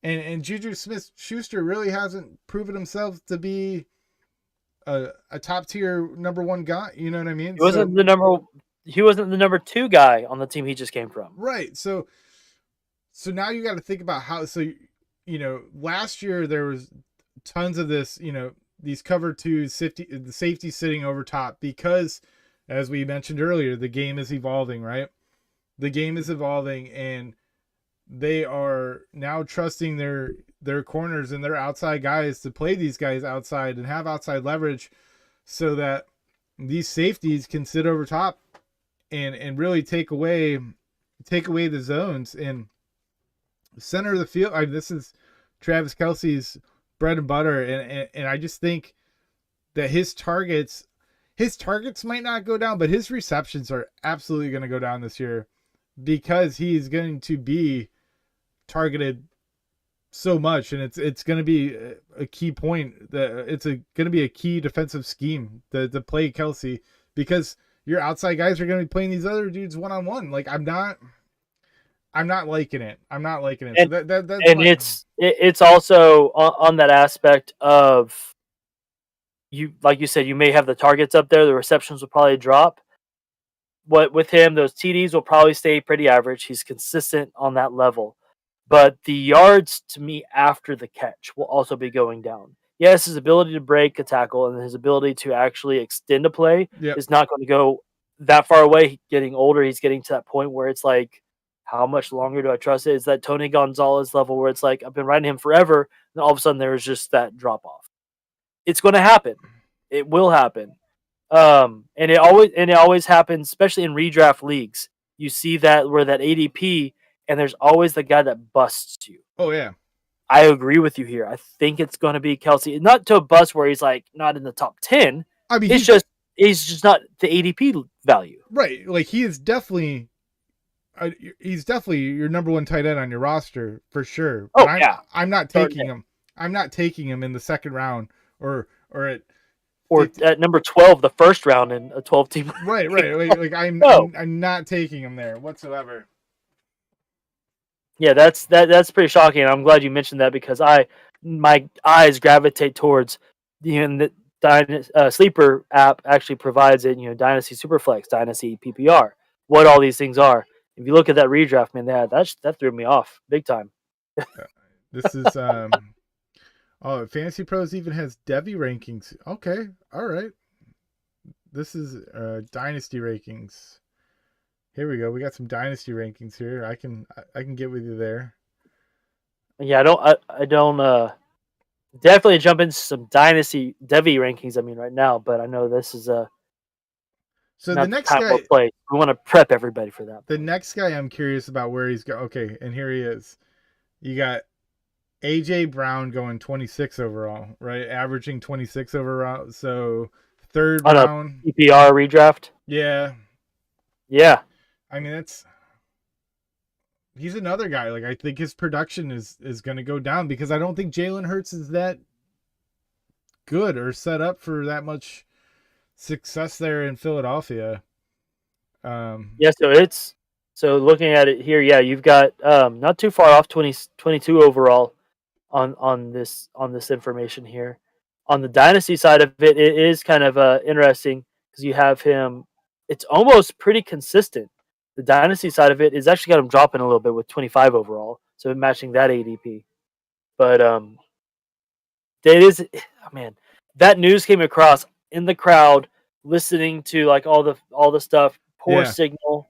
And Juju Smith-Schuster really hasn't proven himself to be a top tier number one guy. You know what I mean? He wasn't the number 2 guy on the team he just came from. Right. So now you got to think about how. So last year there was tons of this. These cover 2s, the safety sitting over top because, as we mentioned earlier, the game is evolving. Right. The game is evolving, and they are now trusting their corners and their outside guys to play these guys outside and have outside leverage so that these safeties can sit over top and really take away the zones and center of the field. This is Travis Kelce's bread and butter. And I just think that his targets might not go down, but his receptions are absolutely going to go down this year because he's going to be targeted so much, and it's going to be a key point that going to be a key defensive scheme to play Kelce, because your outside guys are going to be playing these other dudes one-on-one. Like I'm not liking it. I'm not liking it. And, so that's it's also on that aspect of you, like you said, you may have the targets up there, the receptions will probably drop. What with him, those TDs will probably stay pretty average. He's consistent on that level. But the yards, to me, after the catch will also be going down. Yes, his ability to break a tackle and his ability to actually extend a play is not going to go that far away. He's getting older. He's getting to that point where it's like, how much longer do I trust it? It's that Tony Gonzalez level where it's like, I've been riding him forever, and all of a sudden there's just that drop off. It's going to happen. It will happen. And it always happens, especially in redraft leagues. You see that where that ADP, and there's always the guy that busts you. Oh yeah, I agree with you here. I think it's going to be Kelce, not to a bust where he's like not in the top 10. He's just not the ADP value. Right, like he is definitely. He's definitely your number one tight end on your roster for sure. Oh, but yeah. I'm not taking him. I'm not taking him in the second round or at number 12, the first round in a 12-team. Right. Like I'm not taking him there whatsoever. Yeah, that's pretty shocking. I'm glad you mentioned that because my eyes gravitate towards the Sleeper app actually provides it. Dynasty Superflex, Dynasty PPR, what all these things are. If you look at that redraft, man, that threw me off big time. This is Fantasy Pros even has Devi rankings. Okay, all right. This is Dynasty rankings. Here we go. We got some Dynasty rankings here. I can get with you there. Yeah, I don't definitely jump into some Dynasty Devi rankings. Right now, but I know this is So the next guy, we want to prep everybody for that. The next guy I'm curious about where he's going. Okay, and here he is. You got AJ Brown going 26 overall, right? Averaging 26 overall. So third On a round. PPR redraft. Yeah. Yeah. I mean, he's another guy. Like, I think his production is going to go down because I don't think Jalen Hurts is that good or set up for that much success there in Philadelphia. Yeah, so looking at it here, yeah, you've got not too far off 22 overall on this information here. On the dynasty side of it, it is kind of interesting because you have him. It's almost pretty consistent. The dynasty side of it is actually got him dropping a little bit with 25 overall, so matching that ADP. But it is, oh man, that news came across in the crowd, listening to like all the stuff. Poor Yeah. signal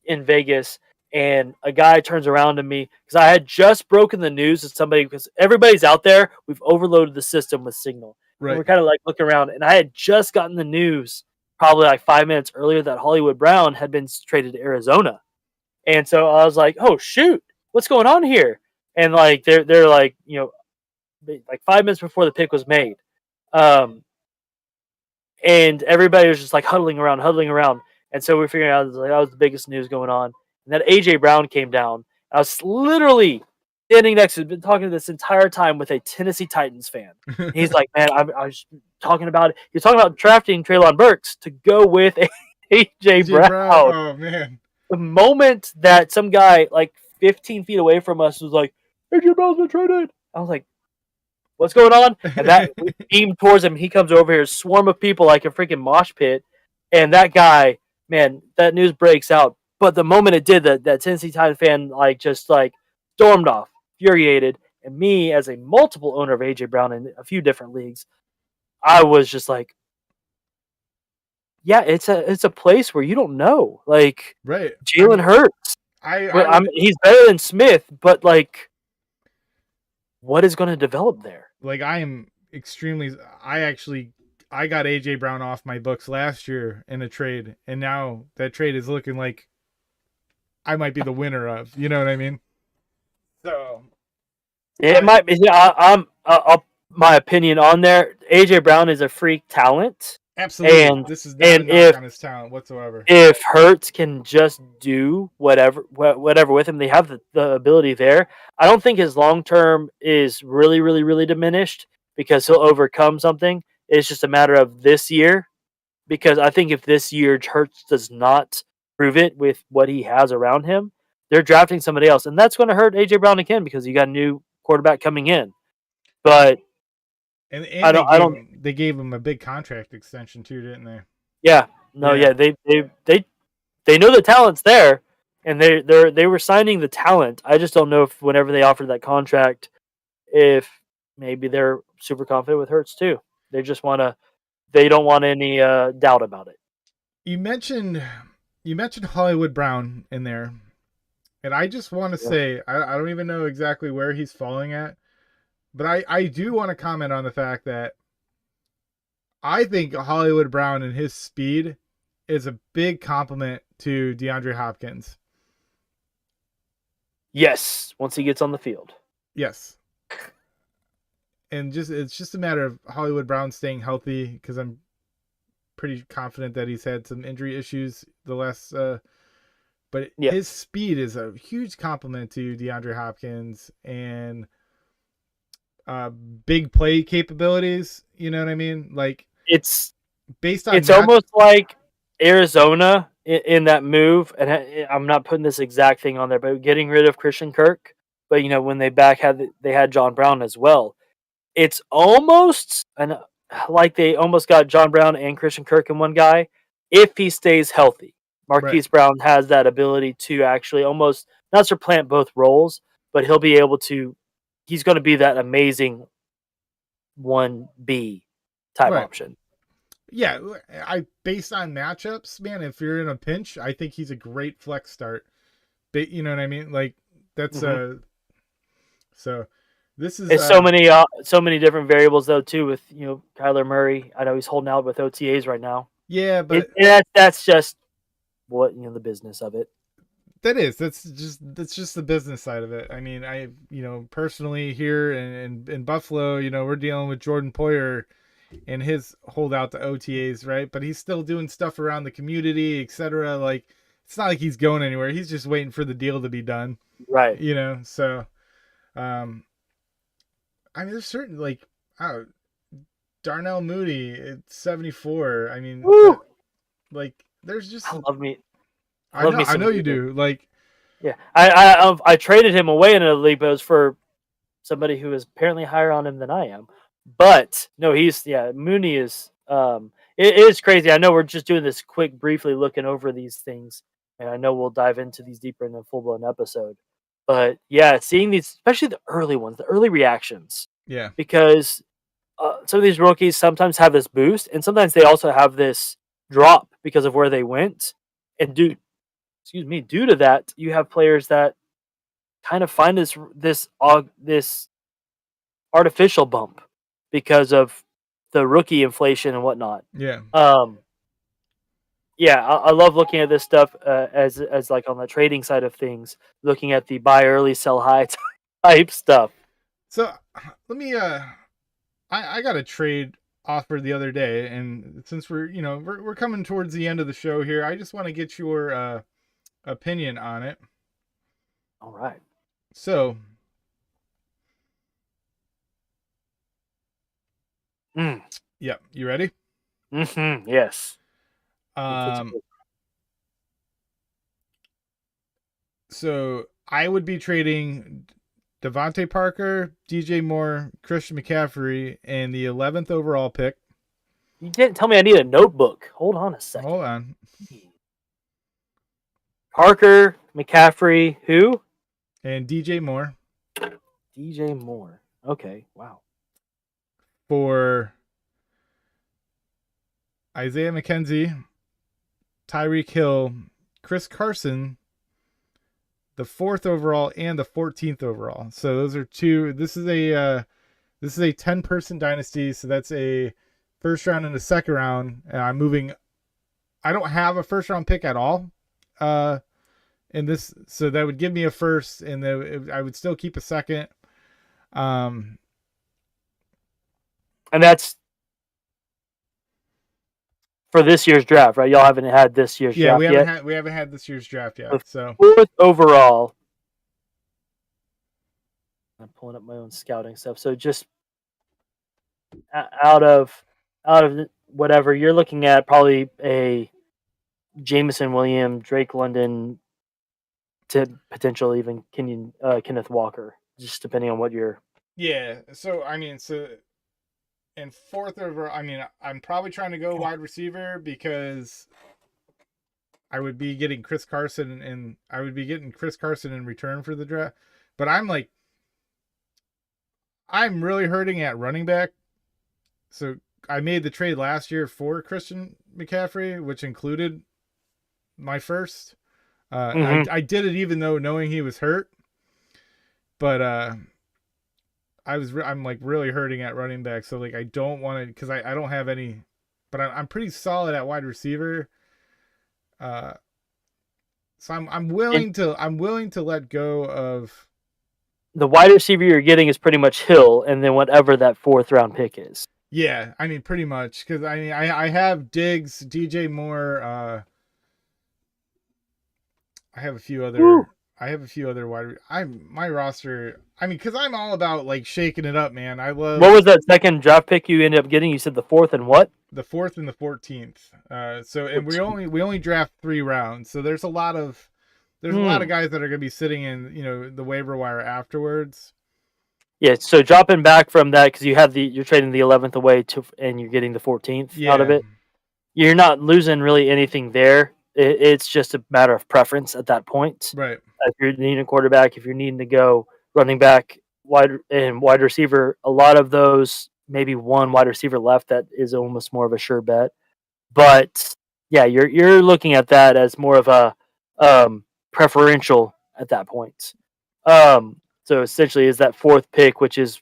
in Vegas, and a guy turns around to me because I had just broken the news to somebody because everybody's out there. We've overloaded the system with signal, and Right. we're kind of like looking around. And I had just gotten the news probably like 5 minutes earlier that Hollywood Brown had been traded to Arizona, and so I was like, "Oh shoot, what's going on here?" And like they're like like 5 minutes before the pick was made. Um, and everybody was just like huddling around, huddling around. And so we're figuring out like, that was the biggest news going on. And then AJ Brown came down. I was literally standing next to, been talking this entire time with a Tennessee Titans fan. And he's like, "Man, I was talking about it." He's talking about drafting Treylon Burks to go with AJ AJ Brown. Brown. Oh man. The moment that some guy like 15 feet away from us was like, "AJ Brown's been traded," I was like, "What's going on?" And that we beamed towards him. He comes over here, swarm of people like a freaking mosh pit. And that guy, man, that news breaks out. But the moment it did, that Tennessee Titan fan like just like stormed off, furiated. And me, as a multiple owner of AJ Brown in a few different leagues, I was just like, yeah, it's a place where you don't know. Like Right. Jalen Hurts. I would He's better than Smith, but like, what is going to develop there? like I am extremely I got AJ Brown off my books last year in a trade, and now that trade is looking like I might be the winner of. You know what I mean? So It might be. Yeah, I'll my opinion on there. AJ Brown is a freak talent, absolutely, and this is not a knock on his talent whatsoever. if Hertz can just do whatever with him, they have the ability there. I don't think his long term is really diminished because he'll overcome something. It's just a matter of this year, because I think if this year Hertz does not prove it with what he has around him, they're drafting somebody else, and that's going to hurt AJ Brown again because you got a new quarterback coming in. But And I they don't. I gave don't. him they gave him a big contract extension too, didn't they? Yeah. No. Yeah. Yeah. They know the talent's there, and they were signing the talent. I just don't know if whenever they offered that contract, if maybe they're super confident with Hurts too. They just want to. They don't want any doubt about it. You mentioned Hollywood Brown in there, and I just want to say I don't even know exactly where he's falling at, but I do want to comment on the fact that I think Hollywood Brown and his speed is a big compliment to DeAndre Hopkins. Yes, once he gets on the field. Yes. And it's just a matter of Hollywood Brown staying healthy, because I'm pretty confident that he's had some injury issues the last but his speed is a huge compliment to DeAndre Hopkins, and big play capabilities, you know what I mean? Like, It's based on it's almost like Arizona in that move, and I'm not putting this exact thing on there, but getting rid of Christian Kirk. But when they had John Brown as well. It's almost like they almost got John Brown and Christian Kirk in one guy if he stays healthy. Marquise Brown has that ability to actually almost not supplant both roles, but he'll be able to. He's going to be that amazing 1B type option. Yeah, based on matchups, man, if you're in a pinch, I think he's a great flex start. But you know what I mean? Like, that's so this is it's so many different variables though too with Kyler Murray. I know he's holding out with OTAs right now. Yeah, but that's just what the business of it. That's just the business side of it. I mean, personally here in Buffalo, we're dealing with Jordan Poyer and his holdout to OTAs, right? But he's still doing stuff around the community, etc. Like, it's not like he's going anywhere. He's just waiting for the deal to be done, Right. So, um, I mean, there's certain like, oh, Darnell Mooney at 74. I mean, like, there's just I love me. I know you do. Like, yeah, I traded him away in a league, but it was for somebody who is apparently higher on him than I am. But no, Mooney is it is crazy. I know we're just doing this quick, briefly looking over these things, and I know we'll dive into these deeper in a full blown episode. But yeah, seeing these, especially the early ones, the early reactions, yeah, because some of these rookies sometimes have this boost, and sometimes they also have this drop because of where they went. And due to that, you have players that kind of find this artificial bump because of the rookie inflation and whatnot. yeah. Yeah, I love looking at this stuff as like on the trading side of things, looking at the buy early, sell high type stuff. So let me I got a trade offer the other day, and since we're coming towards the end of the show here, I just want to get your opinion on it. All right. So, yeah, you ready? Mm-hmm. Yes. So I would be trading Devontae Parker, DJ Moore, Christian McCaffrey, and the 11th overall pick. You didn't tell me I need a notebook. Hold on a second. Hold on. Parker, McCaffrey, who? And DJ Moore. DJ Moore. Okay, wow. For Isaiah McKenzie, Tyreek Hill, Chris Carson, the 4th overall and the 14th overall. So those are two. This is a 10-person dynasty. So that's a first round and a second round. And I'm moving. I don't have a first round pick at all. In this, so that would give me a first, and I would still keep a second. And that's for this year's draft, right? Y'all haven't had this year's draft yet? We haven't had this year's draft yet. So 4th overall. I'm pulling up my own scouting stuff. So just out of whatever you're looking at, probably a Jameson Williams, Drake London, to potential even Kenneth Walker, just depending on what you're. Yeah. So I mean, in 4th overall, I mean, I'm probably trying to go wide receiver because I would be getting Chris Carson in return for the draft. But I'm really hurting at running back. So I made the trade last year for Christian McCaffrey, which included my first. I did it even though knowing he was hurt. But I'm like really hurting at running back, so like I don't want to, because I don't have any, but I'm pretty solid at wide receiver. So I'm willing to let go of the wide receiver you're getting is pretty much Hill, and then whatever that 4th round pick is. Yeah, I mean pretty much, because I mean I have Diggs, DJ Moore. I have a few other. I have a few other wide. My roster. I mean, because I'm all about like shaking it up, man. I love. What was that second draft pick you ended up getting? You said the 4th and what? The 4th and the 14th. And we only draft 3 rounds, so there's a lot of guys that are going to be sitting in the waiver wire afterwards. Yeah, so dropping back from that because you're trading the 11th away and you're getting the 14th out of it. You're not losing really anything there. It's just a matter of preference at that point. Right. If you're needing a quarterback, if you're needing to go running back, wide receiver, a lot of those, maybe one wide receiver left that is almost more of a sure bet. But yeah, you're looking at that as more of a preferential at that point. So essentially, is that 4th pick, which is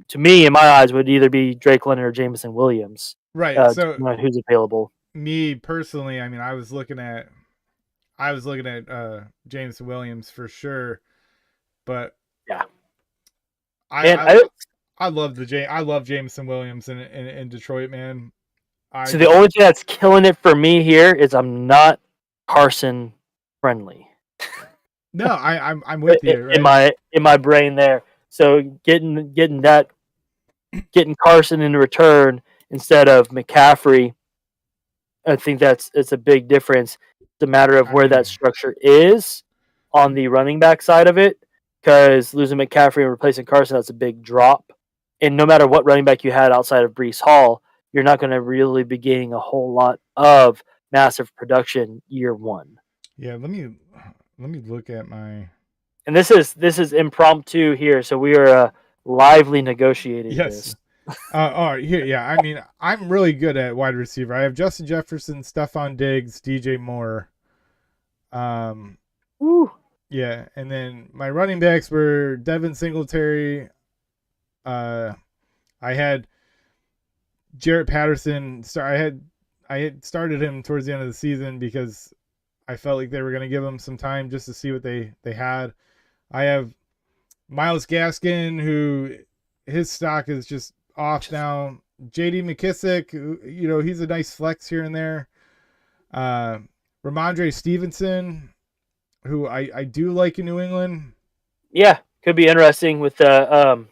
to me in my eyes would either be Drake London or Jameson Williams. Right. So who's available? Me personally, I mean, I was looking at I was looking at James Williams for sure, but Yeah, I man. I, I love Jameson Williams in Detroit, man. I So the just only thing that's killing it for me here is I'm not Carson friendly no, I'm with you, in right? my brain there. So getting Carson in return instead of McCaffrey, I think it's a big difference. It's a matter of I where that mean, structure is on the running back side of it. Because losing McCaffrey and replacing Carson, that's a big drop. And no matter what running back you had outside of Brees Hall, you're not going to really be gaining a whole lot of massive production year one. yeah. Let me look at my And this is impromptu here, so we are lively negotiating yes. this. All right, here, yeah. I mean, I'm really good at wide receiver. I have Justin Jefferson, Stephon Diggs, DJ Moore. Um, Woo. yeah, and then my running backs were Devin Singletary. Uh, I had Jarrett Patterson. I had started him towards the end of the season because I felt like they were going to give him some time just to see what they had. I have Miles Gaskin, who his stock is just off now. J.D. McKissick, he's a nice flex here and there. Uh, Ramondre Stevenson, who I do like in New England. Yeah, could be interesting with the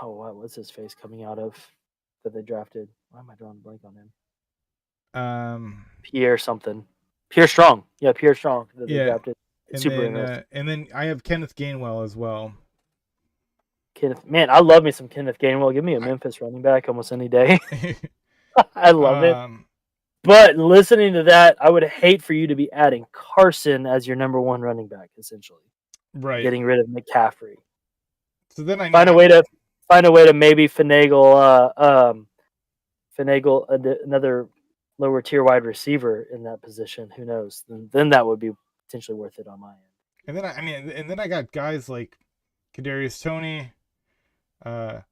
what was his face coming out of that they drafted? Why am I drawing a blank on him? Pierre something. Pierre Strong. Yeah, Pierre Strong that they drafted. It's super interesting. And then I have Kenneth Gainwell as well. Man, I love me some Kenneth Gainwell. Give me a Memphis running back almost any day. I love it. But listening to that, I would hate for you to be adding Carson as your number one running back, essentially. Right. Getting rid of McCaffrey. So then I find a way to maybe finagle another lower tier wide receiver in that position. Who knows? Then that would be potentially worth it on my end. And then I got guys like Kadarius Toney, a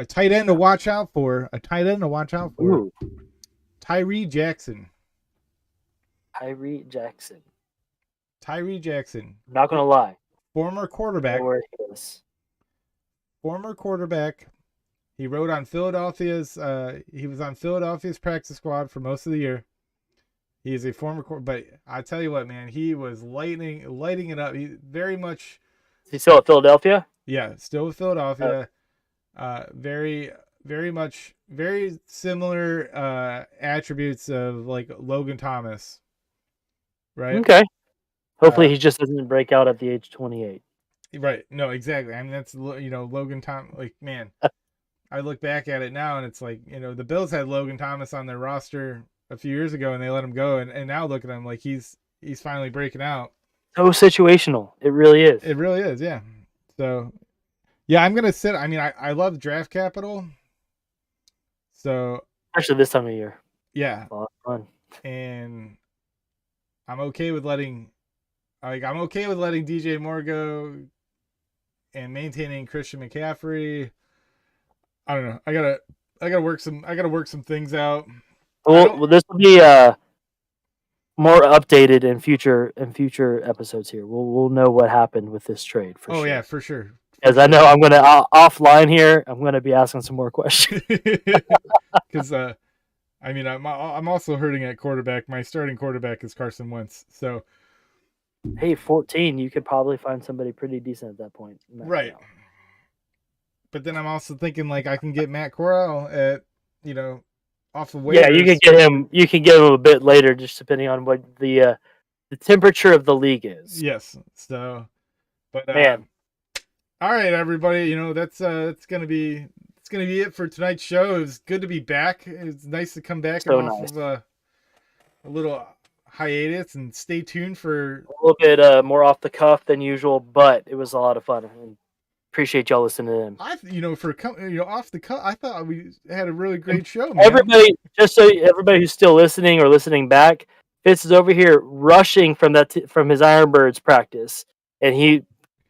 tight end to watch out for. Ooh. Tyree Jackson. Tyree Jackson. I'm not gonna lie. Former quarterback. He rode on Philadelphia's. He was on Philadelphia's practice squad for most of the year. He is a former but I tell you what, man, he was lighting it up. He very much. Is he still at Philadelphia? Yeah, still with Philadelphia. Very much, very similar attributes of like Logan Thomas. Right. Okay. Hopefully he just doesn't break out at the age 28. Right. No, exactly. I mean, that's Logan Thomas. Like, man, I look back at it now and it's like, the Bills had Logan Thomas on their roster a few years ago and they let him go, and now look at him like he's finally breaking out. So situational. It really is. It really is, yeah. So yeah, I'm gonna sit. I mean, I love draft capital. So especially this time of year. Yeah. A lot of fun. And I'm okay with letting DJ Moore go and maintaining Christian McCaffrey. I don't know. I gotta work some things out. Well, this will be more updated in future episodes here. We'll know what happened with this trade for sure. Oh yeah, for sure. Because I know I'm gonna offline here. I'm gonna be asking some more questions. Because I mean, I'm also hurting at quarterback. My starting quarterback is Carson Wentz. So hey, 14, you could probably find somebody pretty decent at that point. Right. Now. But then I'm also thinking like I can get Matt Corral at off of waivers. Yeah, you can get him. You can get him a bit later, just depending on what the temperature of the league is. Yes. So, but man, all right, everybody. That's gonna be it for tonight's show. It was good to be back. It's nice to come back off of a little hiatus, and stay tuned for a little bit more off the cuff than usual, but it was a lot of fun. And appreciate y'all listening to him. Off the cuff, I thought we had a really great show. Man. Everybody who's still listening or listening back, Fitz is over here rushing from his Ironbirds practice, and he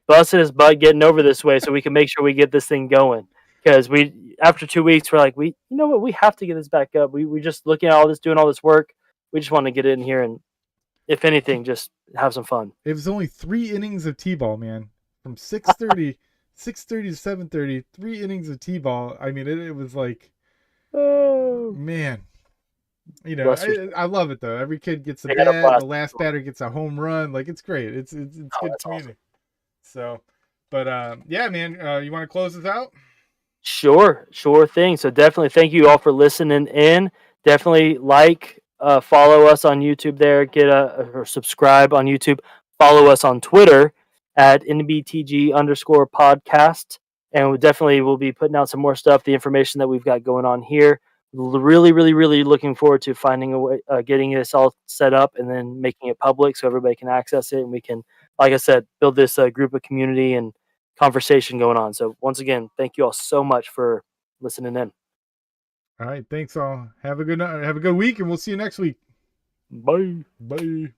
busted his butt getting over this way so we can make sure we get this thing going. Because after 2 weeks, we're like, you know what, we have to get this back up. We just looking at all this, doing all this work. We just want to get in here and if anything, just have some fun. It was only 3 innings of t-ball, man, from 6:30 to 7:30. 3 innings of t-ball. I mean, it was like, Oh, man. bless your. I love it though. Every kid gets a They had a bat. The blast. last batter gets a home run. Like it's great. It's Oh, good that's awesome. community. So, but yeah, man. You want to close this out? Sure thing. So definitely thank you all for listening in. Definitely follow us on YouTube there, or subscribe on YouTube. Follow us on Twitter at NBTG_podcast. And we definitely will be putting out some more stuff, the information that we've got going on here. Really looking forward to finding a way, getting this all set up and then making it public so everybody can access it and we can, like I said, build this group of community and conversation going on. So once again, thank you all so much for listening in. All right. Thanks all. Have a good night. Have a good week, and we'll see you next week. Bye. Bye.